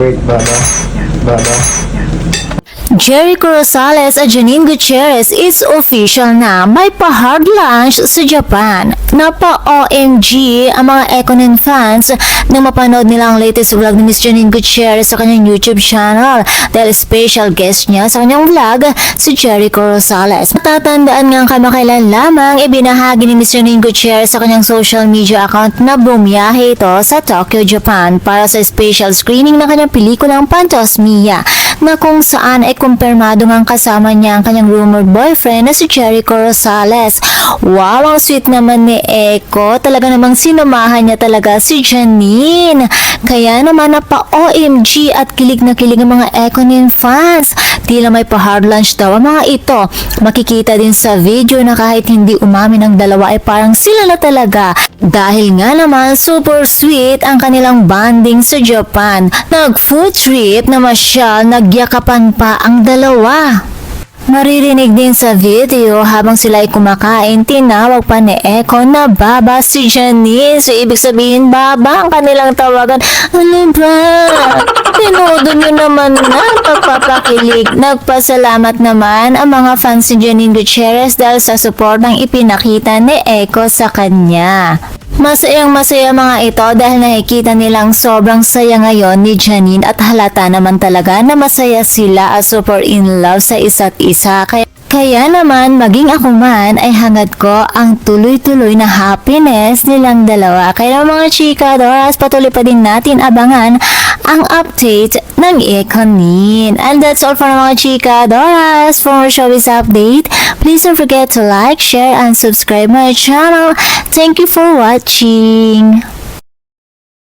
Wait, Baba. Baba. Jericho Rosales at Janine Gutierrez, it's official na may pa-hard lunch sa Japan. Napa-OMG ang mga Ekonen fans nang mapanood nila ang latest vlog ni Miss Janine Gutierrez sa kanyang YouTube channel dahil special guest niya sa kanyang vlog si Jericho Rosales. Matatandaan nga kamakailan lamang ibinahagi ni Miss Janine Gutierrez sa kanyang social media account na bumiyahe ito sa Tokyo, Japan para sa special screening ng kanyang pelikulang Phantasmia na kung saan ay kumpirmado ngang kasama niya ang kanyang rumored boyfriend na si Jericho Rosales. Wow, ang sweet naman ni Eko. Talaga namang sinamahan niya talaga si Janine. Kaya naman napa-OMG at kilig na kilig ang mga Ekonin fans. Tila may pa-hard lunch daw ang mga ito. Makikita din sa video na kahit hindi umamin ang dalawa ay parang sila na talaga. Dahil nga naman super sweet ang kanilang bonding sa Japan. Nag-food trip na masyal, nagyakapan pa ang dalawa. Maririnig din sa video habang sila ay kumakain, tinawag pa ni Eko na Baba si Janine. So ibig sabihin Baba ang kanilang tawagan. Ano ba? Tinodo nyo naman na pagpapakilig. Nagpasalamat naman ang mga fans ni Janine Gutierrez dahil sa suportang ipinakita ni Eko sa kanya. Masayang masaya mga ito dahil nakikita nilang sobrang saya ngayon ni Janine at halata naman talaga na masaya sila at super in love sa isa't isa. Kaya naman maging ako man ay hangad ko ang tuloy-tuloy na happiness nilang dalawa. Kaya mga chika Doras, patuloy pa din natin abangan ang update ng Ekonin. And that's all for mga chika Doras. For more showbiz update, please don't forget to like, share, and subscribe my channel. Thank you for watching.